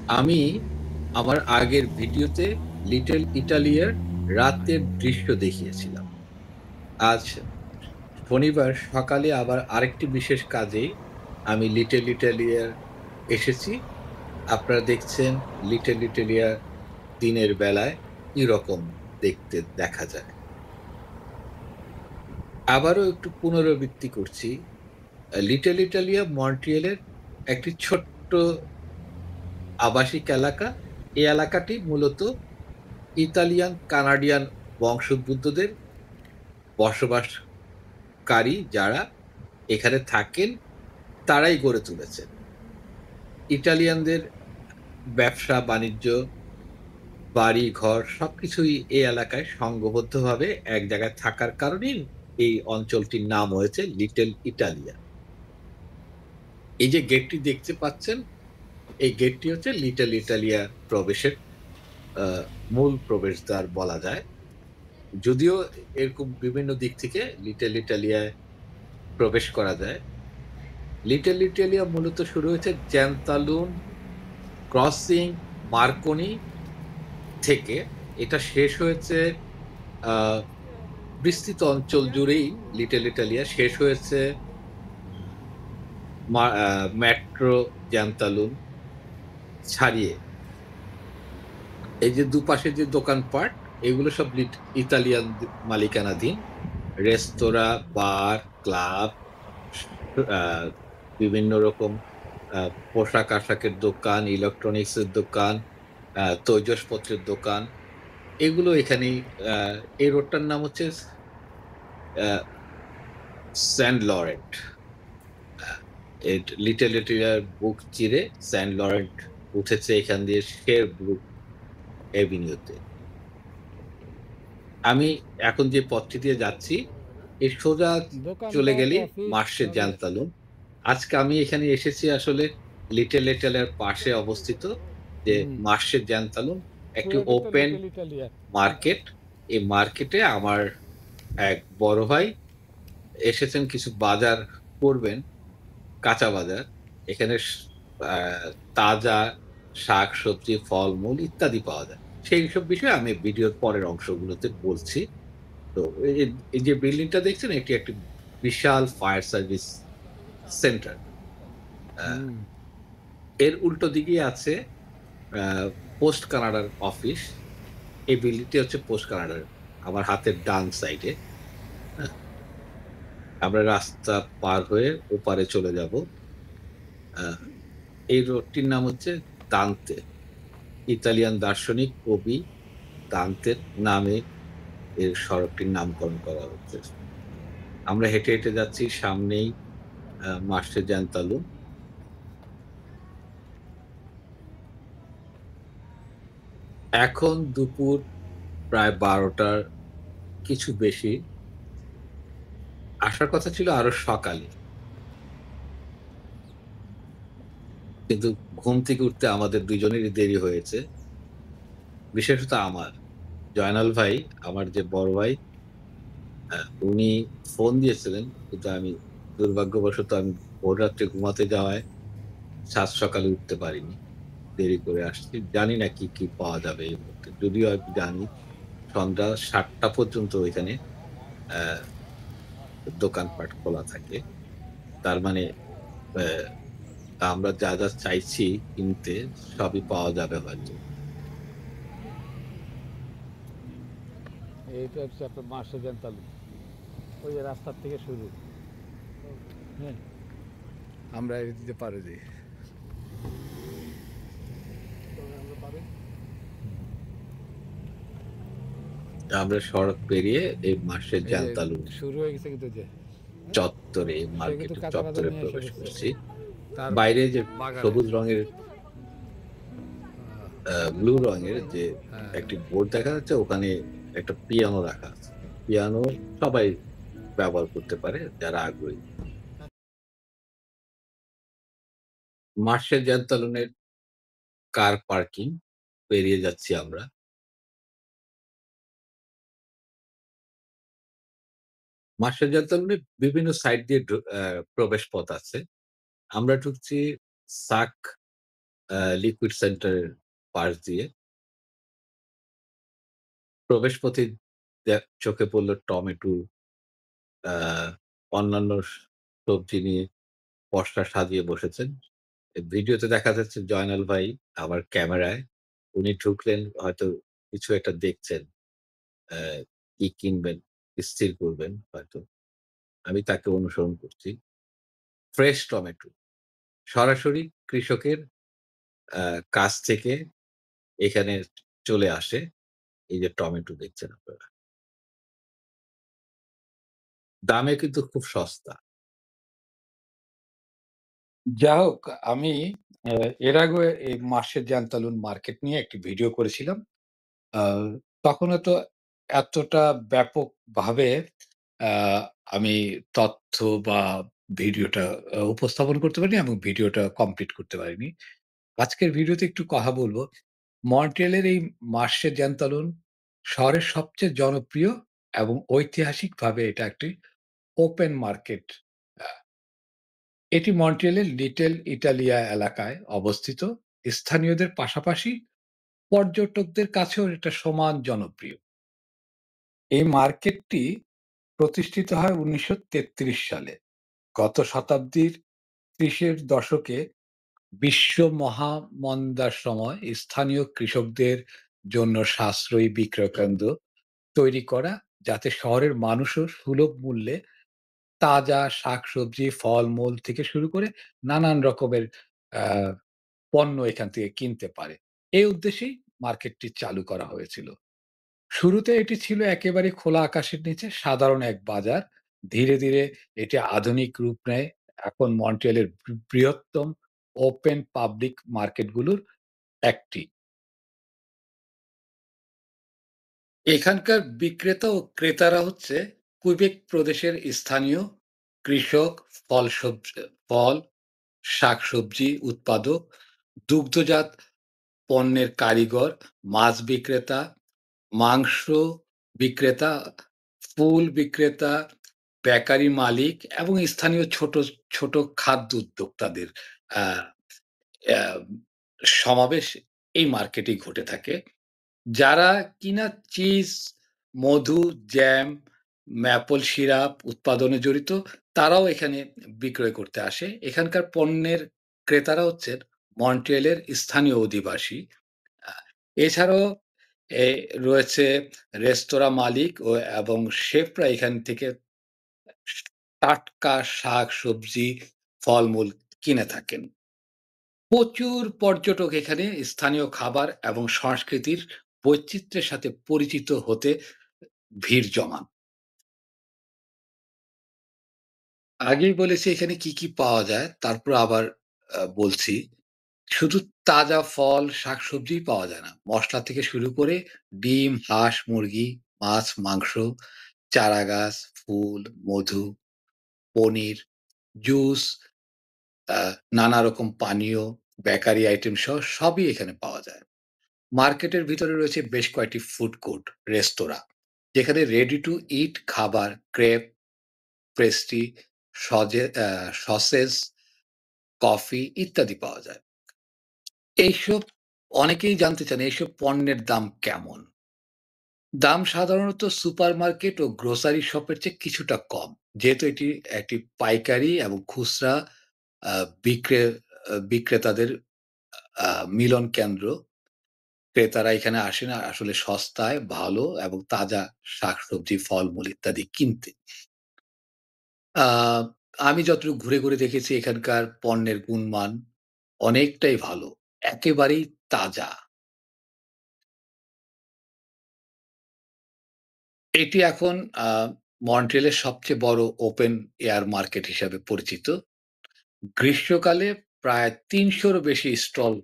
আমি আমার আগের ভিডিওতে লিটল ইটালিয়ার রাতের দৃশ্য দেখিয়েছিলাম। আজ শনিবার সকালে আবার আরেকটি বিশেষ কাজে আমি লিটল ইটালিয়ার এসেছি। আপনারা দেখছেন লিটল ইটালিয়া দিনের বেলায় কিরকম দেখতে দেখা যায়। আবারও একটু পুনরাবৃত্তি করছি। লিটল ইটালিয়া মন্ট্রিয়ালের একটি ছোট্ট আবাসিক এলাকা। এই এলাকাটি মূলত ইতালিয়ান কানাডিয়ান বংশোদ্ভূতদের বসবাসকারী যারা এখানে থাকেন তারাই গড়ে তুলেছেন। ইটালিয়ানদের ব্যবসা-বাণিজ্য, বাড়ি-ঘর সবকিছুই এই এলাকায় সংঘবদ্ধভাবে এক জায়গায় থাকার কারণেই এই অঞ্চলটির নাম হয়েছে লিটল ইটালিয়া। এই যে গেটটি দেখতে পাচ্ছেন, এই গেটটি হচ্ছে লিটল ইটালিয়া প্রবেশের আ মূল প্রবেশদ্বার বলা যায়। যদিও এরকম বিভিন্ন দিক থেকে লিটল ইটালিয়ায় প্রবেশ করা যায়। লিটল ইটালিয়া মূলত শুরু হয়েছে জ্যান্তালুন ক্রসিং মার্কনি থেকে। এটা শেষ হয়েছে আ বিস্তৃত অঞ্চল জুড়েই লিটল ইটালিয়া শেষ হয়েছে মেট্রো জ্যান্তালুন ছাড়িয়ে। এই যে দুপাশে যে দোকানপাট এগুলো সব ইতালিয়ান মালিকানাধীন। রেস্তোরাঁ, বার, ক্লাব, আ বিভিন্ন রকম আ পোশাক-আশাকের দোকান, ইলেকট্রনিক্সের দোকান, তৈজসপত্রের দোকান এগুলো এখানেই আ এই রোডটার নাম হচ্ছে আ সেন্ট লরেন্ট। লিটল ইটালিয়ার বুক চিরে সেন্ট লরেন্ট উঠেছে এখান দিয়ে শেরব্রুক এভিনিউতে। আমি এখন যে পথটি দিয়ে যাচ্ছি, এর সোজা চলে দোকানপাট, গেলেই অফিস মার্শের সবই আছে। জান্তালুন। আজকে আমি এখানে এসেছি আসলে লিটল ইটালিয়ার পাশে অবস্থিত যে হুম, মার্শের জান্তালুন একটি পুরোটা তো ওপেন লিটল ইটালিয়া। মার্কেট। এই মার্কেটে আমার এক বড় ভাই এসেছেন কিছু বাজার করবেন, কাঁচা বাজার। এখানে আ তাজা শাক-সবজি, ফলমূল ইত্যাদি পাওয়া যায়। সেইসব বিষয়ে আমি ভিডিওর পরের অংশগুলোতে বলছি। তো এই যে এই যে বিল্ডিংটা দেখছেন এটি একটি বিশাল ফায়ার সার্ভিস সেন্টার। আ হুম, এর উল্টো দিকেই আছে আ পোস্ট কানাডার অফিস। এই বিল্ডিংটি হচ্ছে পোস্ট কানাডার। আমার হাতের ডান সাইডে। হ্যাঁ? আমরা রাস্তা পার হয়ে ওপারে চলে যাব। আ এই রোডটির নাম হচ্ছে দান্তে। ইতালিয়ান দার্শনিক কবি দান্তের নামে এর সড়কটির নামকরণ করা হচ্ছে। আমরা হেঁটে, হেঁটে যাচ্ছি সামনেই মাস্টারজান এখন দুপুর প্রায় ১২ঃ০০ কিছু বেশি। আসার কথা ছিল আরো সকালে। কিন্তু ঘুম থেকে উঠতে আমাদের দুজনেরই দেরি হয়েছে। বিশেষত আমার। জয়নাল ভাই, আমার যে বড় ভাই, আ উনি ফোন দিয়েছিলেন। কিন্তু আমি দুর্ভাগ্যবশত আমি ভোর রাত্রে ঘুমাতে যাওয়ায় সাত সকালে উঠতে পারিনি। দেরি করে আসছি। জানি না কি, কি পাওয়া যাবে এই মুহূর্তে। যদিও আমি জানি সন্ধ্যা ৭ঃ০০ পর্যন্ত এখানে অ্যা দোকানপাট খোলা থাকে। তার মানে অ্যা আমরা যা, যা চাইছি কিনতে সবই পাওয়া যাবে হয়তো। এইটা হচ্ছে আপনার মার্শেজান তালু। ওই যে রাস্তার থেকে শুরু। হ্যাঁ, আমরা এই দিতে পারে যাই। আমরা পারে আমরা সড়ক পেরিয়ে এই মাসের এই যে জান্তালু শুরু হয়ে গেছে কিন্তু যে হ্যাঁ, চত্বরে, সে কিন্তু মার্কেটের কাঁচা বাজার চত্বরে নিয়ে এসে প্রবেশ বসছে করছি। তার বাইরে যে বাগানে। সবুজ রঙের ব্লু রঙের যে হ্যাঁ, একটি বোর্ড দেখা যাচ্ছে ওখানে একটা পিয়ানো রাখা আছে। পিয়ানো সবাই ব্যবহার করতে পারে যারা আগ্রহী। মার্শেল জ্যান্তালুনের কার পার্কিং পেরিয়ে যাচ্ছি আমরা। মার্শেল জ্যান্তালুনে বিভিন্ন সাইড দিয়ে প্রবেশ পথ আছে। আমরা ঢুকছি সাক লিকুইড সেন্টারের পাশ দিয়ে। প্রবেশপথে চোখে পড়ল টমেটো, আ অন্যান্য সবজি নিয়ে পসরা সাজিয়ে বসেছেন। ভিডিওতে দেখা যাচ্ছে জয়নাল ভাই আমার ক্যামেরায় উনি ঢুকলেন হয়তো কিছু একটা দেখছেন। অ্যা কি কিনবেন স্থির করবেন হয়তো। আমি তাকে অনুসরণ করছি। ফ্রেশ টমেটো সরাসরি কৃষকের আ কাছ থেকে এখানে চলে আসে। এই যে টমেটো দেখছেন আপনারা। দামে কিন্তু খুব সস্তা। যা হোক, আমি আ এর আগেও এই মাসের জান্তালুন মার্কেট নিয়ে একটি ভিডিও করেছিলাম। আ তখন হয়তো এতটা ব্যাপকভাবে আ আমি তথ্য বা ভিডিওটা উপস্থাপন করতে পারিনি এবং ভিডিওটা কমপ্লিট করতে পারিনি। আজকের ভিডিওতে একটু কথা বলব। মন্ট্রিয়ালের এই মার্শে জ্যান্তালুন শহরের সবচেয়ে জনপ্রিয় এবং ঐতিহাসিকভাবে এটা একটি ওপেন মার্কেট। আ এটি মন্ট্রিয়ালের লিটল ইটালিয়া এলাকায় অবস্থিত। স্থানীয়দের পাশাপাশি পর্যটকদের কাছেও এটা সমান জনপ্রিয়। এই মার্কেটটি প্রতিষ্ঠিত হয় ১৯৩৩ সালে। গত শতাব্দীর ৩০-এর দশকে বিশ্ব মহামন্দার সময় স্থানীয় কৃষকদের জন্য সাশ্রয়ী বিক্রয় কেন্দ্র তৈরি করা, যাতে শহরের মানুষও সুলভ মূল্যে তাজা শাকসবজি, ফলমূল থেকে শুরু করে নানান রকমের আ পণ্য এখান থেকে কিনতে পারে। এই উদ্দেশ্যেই মার্কেটটি চালু করা হয়েছিল। শুরুতে এটি ছিল একেবারে খোলা আকাশের নিচে সাধারণ এক বাজার। ধীরে, ধীরে এটি আধুনিক রূপ নেয়। এখন মন্ট্রিয়ালের বৃহত্তম ওপেন পাবলিক মার্কেটগুলোর একটি। এখানকার বিক্রেতা ও ক্রেতারা হচ্ছে কুইবেক প্রদেশের স্থানীয় কৃষক, ফল, শাকসবজি উৎপাদক, দুগ্ধজাত পণ্যের কারিগর, মাছ বিক্রেতা, মাংস বিক্রেতা, ফুল বিক্রেতা, বেকারি মালিক এবং স্থানীয় ছোট, ছোট খাদ্য উদ্যোক্তাদের আ অ্যা সমাবেশ এই মার্কেটেই ঘটে থাকে। যারা কিনা চিজ, মধু, জ্যাম, ম্যাপল সিরাপ উৎপাদনে জড়িত, তারাও এখানে বিক্রয় করতে আসে। এখানকার পণ্যের ক্রেতারা হচ্ছেন মন্ট্রিয়ালের স্থানীয় অধিবাসী। আ এছাড়াও এ রয়েছে রেস্তোরাঁ মালিক এবং শেফরা এখান থেকে টাটকা শাক-সবজি, ফলমূল কিনে থাকেন। প্রচুর পর্যটক এখানে স্থানীয় খাবার এবং সংস্কৃতির বৈচিত্র্যের সাথে পরিচিত হতে ভিড় জমান। আগেই বলেছি এখানে কি, কি পাওয়া যায়, তারপর আবার বলছি। শুধু তাজা ফল, শাকসবজিই পাওয়া যায় না। মসলা থেকে শুরু করে ডিম, হাঁস, মুরগি, মাছ, মাংস, চারাগাছ, ফুল, মধু, পনির, জুস, আ নানা রকম পানীয়, বেকারি আইটেম সহ সবই এখানে পাওয়া যায়। মার্কেটের ভিতরে রয়েছে বেশ কয়েকটি ফুড কোর্ট, রেস্তোরাঁ, যেখানে রেডি টু ইট খাবার, ক্রেপ, পেস্ট্রি, সসেজ, কফি ইত্যাদি পাওয়া যায়। এইসব অনেকেই জানতে চান এইসব পণ্যের দাম কেমন? দাম সাধারণত সুপারমার্কেট ও গ্রোসারি শপের চেয়ে কিছুটা কম। যেহেতু এটি একটি পাইকারি এবং খুচরা আ বিক্রে বিক্রেতাদের আ মিলন কেন্দ্র। ক্রেতারা এখানে আসেন আসলে সস্তায় ভালো এবং তাজা শাকসবজি, ফলমূল ইত্যাদি কিনতে। আ আমি যতটুকু ঘুরে, ঘুরে দেখেছি এখানকার পণ্যের গুণমান অনেকটাই ভালো। একেবারেই তাজা। এটি এখন আ মন্ট্রিয়ালের সবচেয়ে বড় ওপেন এয়ার মার্কেট হিসাবে পরিচিত। গ্রীষ্মকালে প্রায় ৩০০ রও বেশি স্টল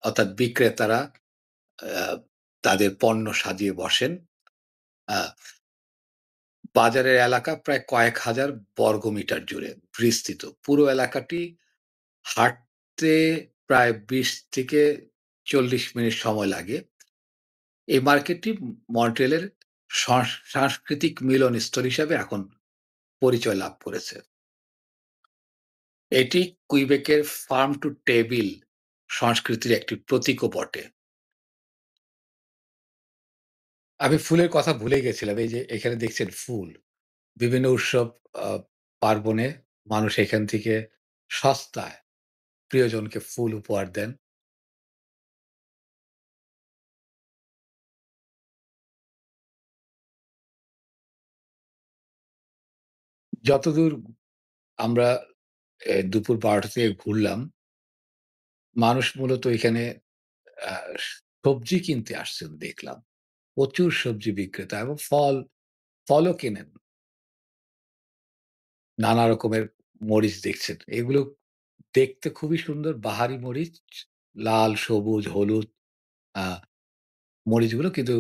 অর্থাৎ বিক্রেতারা আ তাদের পণ্য সাজিয়ে বসেন। আ বাজারের এলাকা প্রায় কয়েক হাজার বর্গমিটার জুড়ে বিস্তৃত। পুরো এলাকাটি হাঁটতে প্রায় ২০ থেকে ৪০ মিনিট সময় লাগে। এই মার্কেটটি মন্ট্রিয়ালের সাংস্কৃতিক মিলনস্থল হিসাবে এখন পরিচয় লাভ করেছে। এটি কুইবেকের ফার্ম টু টেবিল সংস্কৃতির একটি প্রতীকও বটে। আমি ফুলের কথা ভুলে গেছিলাম। এই যে এখানে দেখছেন ফুল। বিভিন্ন উৎসব আ পার্বণে মানুষ এখান থেকে সস্তায় প্রিয়জনকে ফুল উপহার দেন। যতদূর আমরা দুপুর ১২টা থেকে ঘুরলাম, মানুষ মূলত এখানে আ সবজি কিনতে আসছেন দেখলাম। প্রচুর সবজি বিক্রেতা এবং ফলও কেনেন। নানা রকমের মরিচ দেখছেন। এগুলো দেখতে খুবই সুন্দর বাহারি মরিচ। লাল, সবুজ, হলুদ আ মরিচগুলো কিন্তু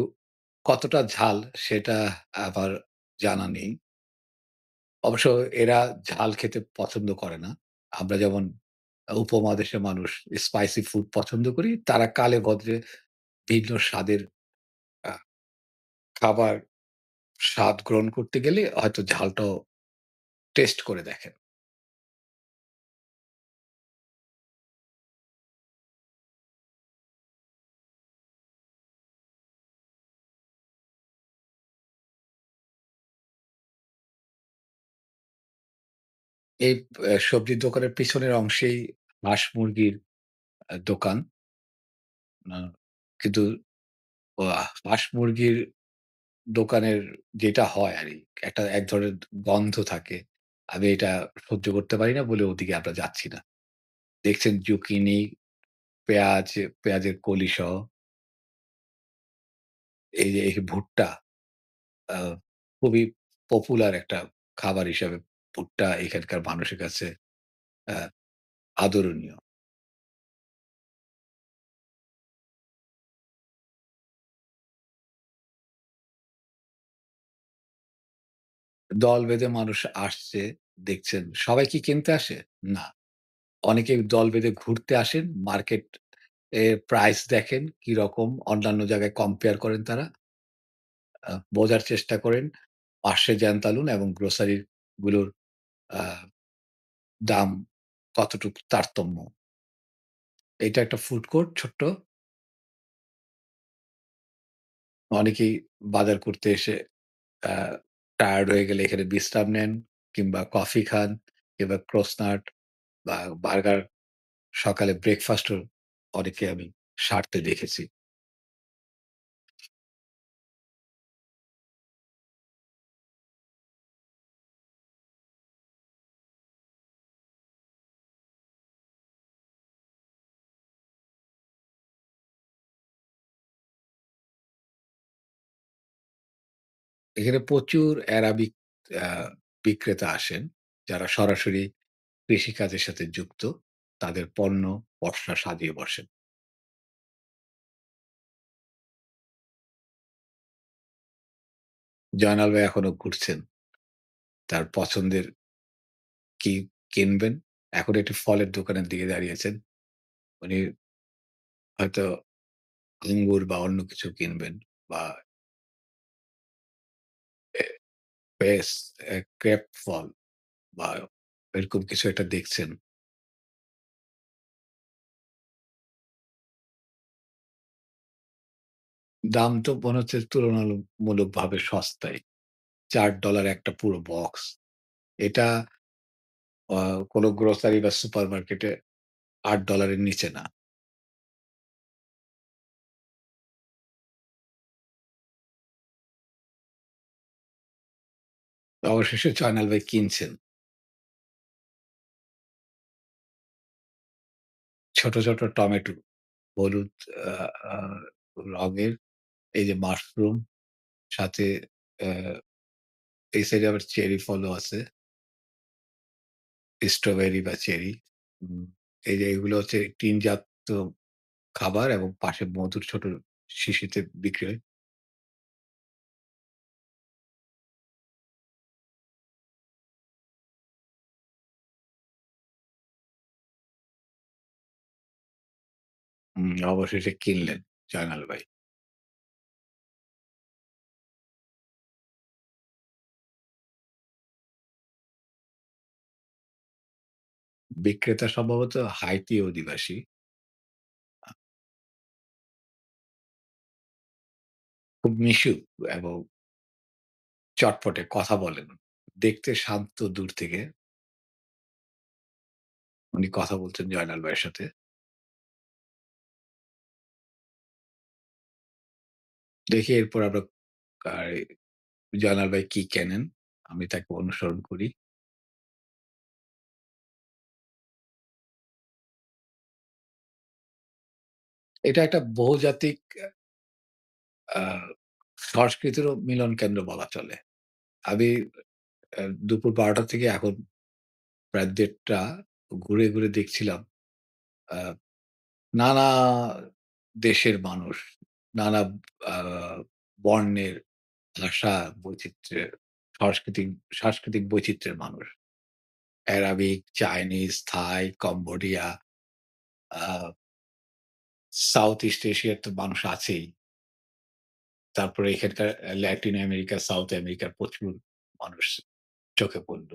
কতটা ঝাল সেটা আবার জানা নেই। অবশ্য এরা ঝাল খেতে পছন্দ করে না। আমরা যেমন উপমহাদেশের মানুষ স্পাইসি ফুড পছন্দ করি, তারা কালে ভদ্রে ভিন্ন স্বাদের আ খাবার স্বাদ গ্রহণ করতে গেলে হয়তো ঝালটাও টেস্ট করে দেখেন। এই সবজির দোকানের পিছনের অংশেই হাঁস-মুরগির দোকান। আ কিন্তু হাঁস-মুরগির দোকানের যেটা হয় একটা এক ধরনের গন্ধ থাকে। আমি এটা সহ্য করতে পারি না বলে ওদিকে আমরা যাচ্ছি না। দেখছেন জুকিনি, পেঁয়াজ, পেঁয়াজের কলিসহ এই যে এই ভুট্টা আ খুবই পপুলার একটা খাবার হিসাবে ভুট্টা এখানকার মানুষের কাছে আ আদরণীয়। দল বেঁধে মানুষ আসছে, দেখছেন। সবাই কি কিনতে আসে? না। অনেকে দল বেঁধে ঘুরতে আসেন, মার্কেট প্রাইস দেখেন কিরকম, অন্যান্য জায়গায় কম্পেয়ার করেন তারা। বোঝার চেষ্টা করেন পার্শ্বে জ্যান্তালুন এবং গ্রোসারি গুলোর আ দাম কতটুকু তারতম্য। এটা একটা ফুড কোর্ট ছোট্ট। অনেকেই বাজার করতে এসে আ টায়ার্ড হয়ে গেলে এখানে বিশ্রাম নেন কিংবা কফি খান কিংবা ক্রোসনাট বা বার্গার সকালে ব্রেকফাস্টও অনেকে আমি সারতে দেখেছি। এখানে প্রচুর অ্যারাবিক আ বিক্রেতা আসেন, যারা সরাসরি কৃষিকাজের সাথে যুক্ত। তাদের পণ্য পসরা সাজিয়ে বসেন। জয়নাল ভাই এখনো ঘুরছেন। তার পছন্দের কি কিনবেন? এখন একটি ফলের দোকানের দিকে দাঁড়িয়েছেন। উনি হয়তো আঙ্গুর বা অন্য কিছু কিনবেন বা এ পেস ক্রেপ ফল বা এরকম কিছু একটা দেখছেন। দাম তো মনে হচ্ছে তুলনামূলকভাবে সস্তায়। $৪ একটা পুরো বক্স। এটা আ কোন গ্রোসারি বা সুপারমার্কেটে $৮ এর নিচে না। অবশেষে জয়নাল ভাই কিনছেন। ছোট, ছোট টমেটো, হলুদ আ আ রঙের এই যে মাশরুম সাথে অ্যা এই সাইডে আবার চেরি ফলও আছে। স্ট্রবেরি বা চেরি। উম এই যে এগুলো হচ্ছে টিনজাত খাবার এবং পাশে মধুর ছোট শিশিতে বিক্রি হয়। অবশেষে কিনলেন জয়নাল ভাই। বিক্রেতা সম্ভবত হাইতি অধিবাসী। খুব মিশুক এবং চটপটে কথা বলেন। দেখতে শান্ত দূর থেকে উনি কথা বলছেন জয়নাল ভাইয়ের সাথে। দেখি এরপর আমরা আর জয়নাল ভাই কি কেনেন, আমি তাকে অনুসরণ করি। এটা একটা বহুজাতিক আ সংস্কৃতিরও মিলন কেন্দ্র বলা চলে। আমি দুপুর ১২টা থেকে এখন প্রায় ১:৩০ ঘুরে, ঘুরে দেখছিলাম আ নানা দেশের মানুষ, নানা আ বর্ণের, ভাষা, বৈচিত্র্যের, সাংস্কৃতিক সাংস্কৃতিক বৈচিত্র্যের মানুষ। অ্যারাবিক, চাইনিজ, থাই, কম্বোডিয়া, আ সাউথ ইস্ট এশিয়ার তো মানুষ আছেই। তারপরে এখানকার ল্যাটিন আমেরিকা, সাউথ আমেরিকার প্রচুর মানুষ চোখে পড়ল।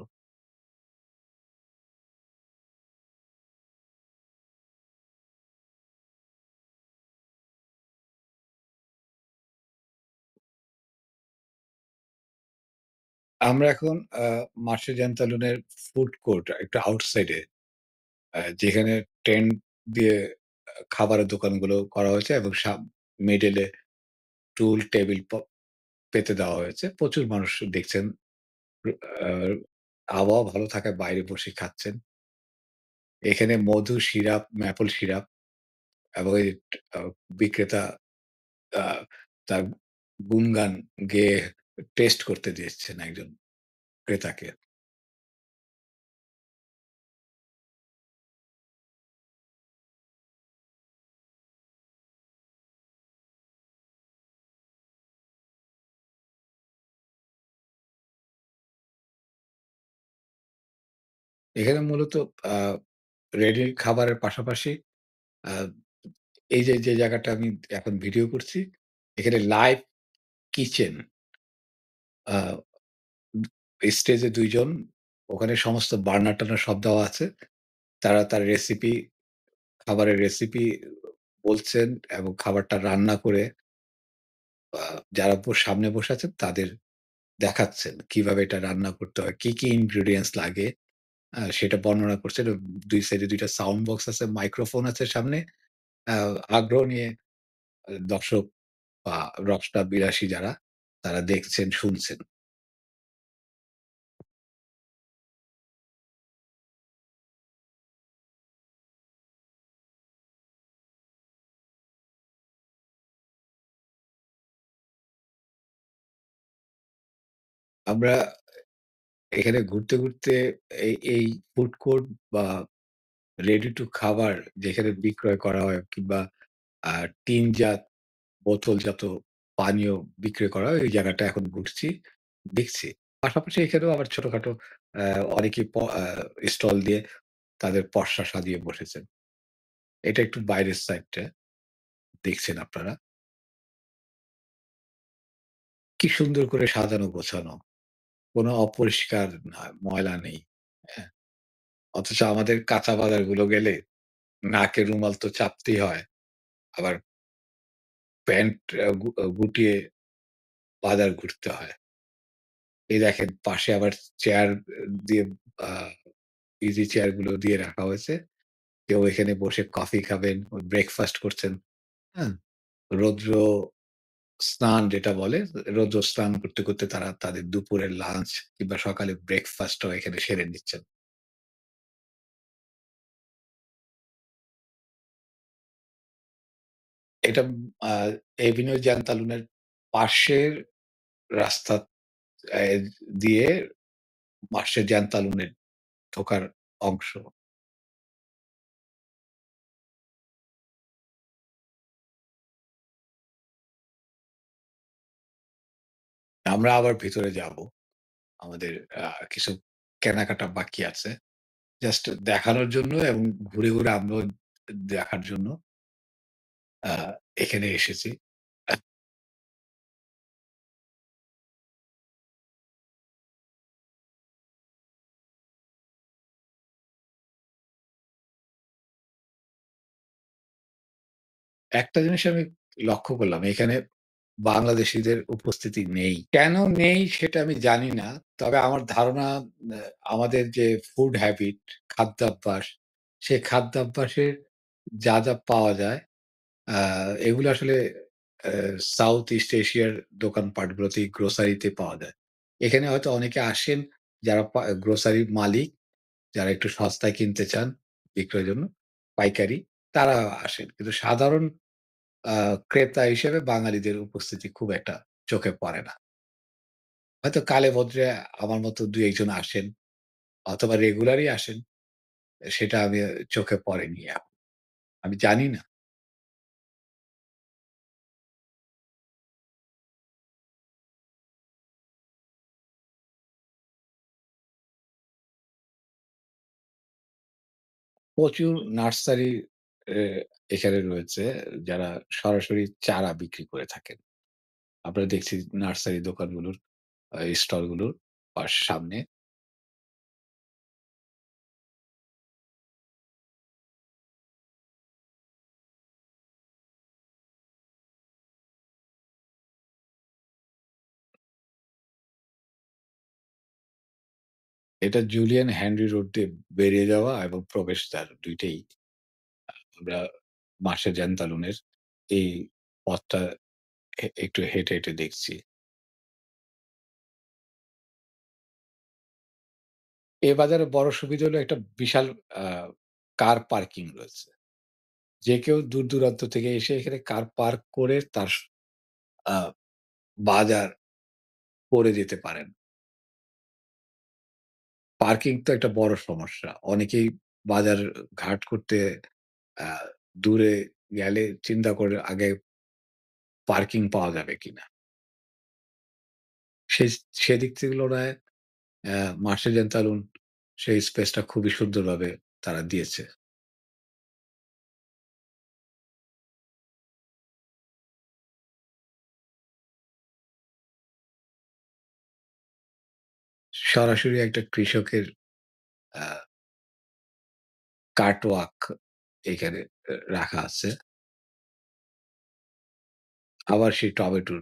আমরা এখন মার্শে জ্যানতালুনের ফুড কোর্ট একটু আউটসাইডে যেখানে টেন্ট দিয়ে খাবারের দোকানগুলো করা হয়েছে এবং মিডলে টুল, টেবিল পেতে দেওয়া হয়েছে। প্রচুর মানুষ দেখছেন। আ আবহাওয়া ভালো থাকায় বাইরে বসে খাচ্ছেন। এখানে মধু, সিরাপ, ম্যাপল সিরাপ এবং এই আ বিক্রেতা আ তার গুণগান গেয়ে টেস্ট করতে দিচ্ছেন একজন ক্রেতাকে। এখানে মূলত আ রেডি খাবারের পাশাপাশি আ এই যে জায়গাটা আমি এখন ভিডিও করছি, এখানে লাইভ কিচেন আ স্টেজে ২ জন ওখানে সমস্ত বার্নার-টার্নার সব দেওয়া আছে। তারা তার খাবারের রেসিপি বলছেন এবং খাবারটা রান্না করে আ যারা সামনে বসে আছেন তাদের দেখাচ্ছেন কিভাবে এটা রান্না করতে হয়, কি ingredients লাগে সেটা বর্ণনা করছেন। ২ সাইডে ২ টা সাউন্ড বক্স আছে, মাইক্রোফোন আছে সামনে। আ আগ্রহ নিয়ে দর্শক বা রসটা বিলাসী যারা তারা দেখছেন, শুনছেন। আমরা এখানে ঘুরতে এই ফুড কোর্ট বা রেডি টু খাবার যেখানে বিক্রয় করা হয় কিংবা আ টিনজাত বোতলজাত পানীয় বিক্রি করা হয়, ওই জায়গাটা এখন ঘুরছি, দেখছি। পাশাপাশি এখানেও আবার ছোটখাটো অ্যা অনেকেই স্টল দিয়ে তাদের পসরা সাজিয়ে বসেছেন। এটা একটু বাইরের সাইডটা দেখছেন আপনারা। কি সুন্দর করে সাজানো গোছানো। কোন অপরিষ্কার না, ময়লা নেই। হ্যাঁ? অথচ আমাদের কাঁচা বাজারগুলো গেলে নাকে রুমাল তো চাপতেই হয়। আবার প্যান্ট গুটিয়ে বাজার ঘুরতে হয়। এই দেখেন পাশে আবার চেয়ার দিয়ে আ ইজি চেয়ার গুলো দিয়ে রাখা হয়েছে। কেউ এখানে বসে কফি খাবেন, ব্রেকফাস্ট করছেন। হ্যাঁ? রৌদ্র স্নান যেটা বলে, রৌদ্র স্নান করতে তারা তাদের দুপুরের লাঞ্চ কিংবা সকালে ব্রেকফাস্টও এখানে সেরে নিচ্ছেন। এটা আ এভিনিউ জ্যানতালুনের পাশের রাস্তা এ দিয়ে মার্শে জ্যানতালুনে ঢোকার অংশ। আমরা আবার ভিতরে যাবো। আমাদের আ কিছু কেনাকাটা বাকি আছে। জাস্ট দেখানোর জন্য এবং ঘুরে আমরাও দেখার জন্য আ এখানে এসেছি। আ একটা জিনিস আমি লক্ষ্য করলাম এখানে বাংলাদেশীদের উপস্থিতি নেই। কেন নেই সেটা আমি জানি না। তবে আমার ধারণা আ আমাদের যে ফুড হ্যাবিট, খাদ্যাভ্যাস, সে খাদ্যাভ্যাসের যা পাওয়া যায় আ এগুলো আসলে আ সাউথ ইস্ট এশিয়ার দোকানপাটগুলোতেই গ্রোসারিতে পাওয়া যায়। এখানে হয়তো অনেকে আসেন যারা গ্রোসারির মালিক, যারা একটু সস্তায় কিনতে চান বিক্রয়ের জন্য, পাইকারি, তারা আসেন। কিন্তু সাধারণ আ ক্রেতা হিসেবে বাঙালিদের উপস্থিতি খুব একটা চোখে পড়ে না। হয়তো কালে ভদ্রে আমার মতো ২-১ জন আসেন অথবা রেগুলারই আসেন। সেটা আমি চোখে পড়েনি এখন। আমি জানি না। প্রচুর নার্সারি এ এখানে রয়েছে যারা সরাসরি চারা বিক্রি করে থাকেন। আমরা দেখছি নার্সারি দোকানগুলোর স্টলগুলোর সামনে। এটা জুলিয়ান হেনরি রোড দিয়ে বেরিয়ে যাওয়া এবং প্রবেশদ্বার ২ টেই। আমরা মাসে জ্যানতালুনের এই পথটা একটু হেঁটে দেখছি। এ বাজারে বড় সুবিধা হলো একটা বিশাল আ কার পার্কিং রয়েছে। যে কেউ দূর-দূরান্ত থেকে এসে এখানে কার পার্ক করে তার আ বাজার করে যেতে পারেন। পার্কিং তো একটা বড় সমস্যা। অনেকেই বাজার ঘাট করতে আ দূরে গেলে চিন্তা করে আগে পার্কিং পাওয়া যাবে কিনা। সে সেদিক তুলনায় মার্শেল তালুন সেই স্পেসটা খুবই সুন্দরভাবে তারা দিয়েছে। সরাসরি একটা কৃষকের আ কার্ট ওয়াক এখানে রাখা আছে। আবার সেই টমেটোর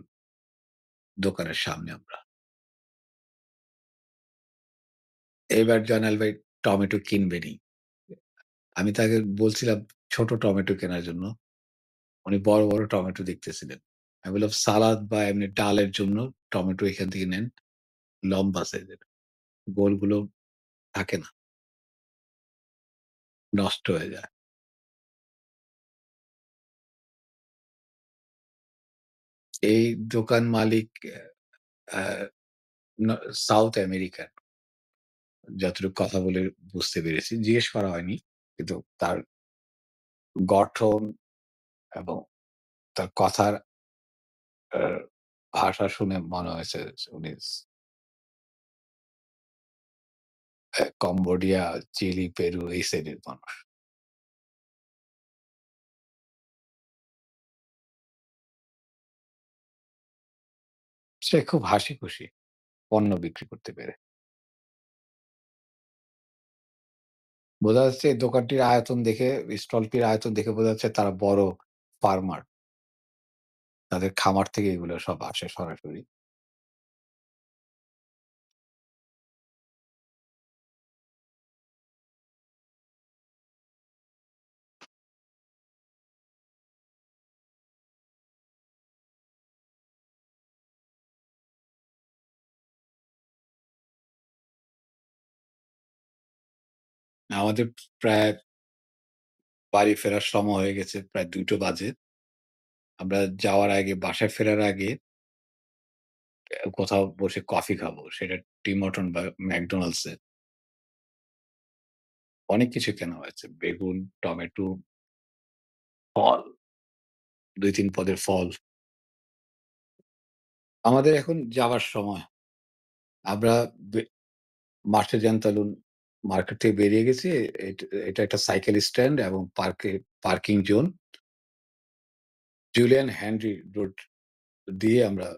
দোকানের সামনে আমরা। এবার জয়নাল ভাই টমেটো কিনবেনই। আমি তাকে বলছিলাম ছোট টমেটো কেনার জন্য। উনি বড় টমেটো দেখতেছিলেন। আমি বললাম, "সালাদ বা এমনি ডালের জন্য টমেটো এখান থেকে নেন। লম্বা সাইজের। গোলগুলো থাকে না, নষ্ট হয়ে যায়।" এই দোকান মালিক আ ন সাউথ আমেরিকান। যতটুকু কথা বলে বুঝতে পেরেছি। জিজ্ঞেস করা হয়নি। কিন্তু তার গঠন এবং তার কথার আ ভাষা শুনে মনে হয়েছে যে উনি কম্বোডিয়া, চিলি, পেরু এই সাইডের মানুষ। সে খুব হাসিখুশি পণ্য বিক্রি করতে পেরে। বোঝা যাচ্ছে এই দোকানটির আয়তন দেখে, স্টলটির আয়তন দেখে বোঝা যাচ্ছে তারা বড় ফার্মার। তাদের খামার থেকে এগুলো সব আসে সরাসরি। আমাদের প্রায় বাড়ি ফেরার সময় হয়ে গেছে। প্রায় ২ঃ০০ বাজে। আমরা যাওয়ার আগে, বাসায় ফেরার আগে কোথাও বসে কফি খাবো। সেটা টিম হরটন বা ম্যাকডোনাল্ডস এ। অনেক কিছু কেনা হয়েছে। বেগুন, টমেটো, ফল, ২-৩ পদের ফল। আমাদের এখন যাওয়ার সময়। আমরা বে মার্শেজান মার্কেট থেকে বেরিয়ে গেছি। এটা একটা সাইকেল স্ট্যান্ড এবং parking zone. Julian Henry road দিয়ে আমরা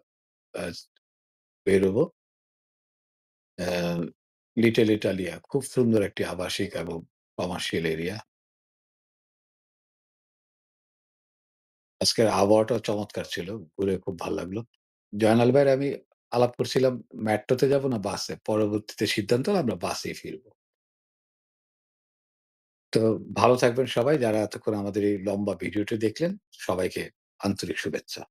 আ বেরোবো। অ্যা লিটল ইটালিয়া খুব সুন্দর একটি আবাসিক এবং কমার্শিয়াল এরিয়া। আজকের আবহাওয়াটাও চমৎকার ছিল। ঘুরে খুব ভাল লাগলো। জয়নাল ভাইয়ের আমি আলাপ করছিলাম মেট্রোতে যাব না বাসে। পরবর্তীতে সিদ্ধান্ত হলো আমরা বাসেই ফিরব। তো ভালো থাকবেন সবাই যারা এতক্ষণ আমাদের এই লম্বা ভিডিওটি দেখলেন। সবাইকে আন্তরিক শুভেচ্ছা।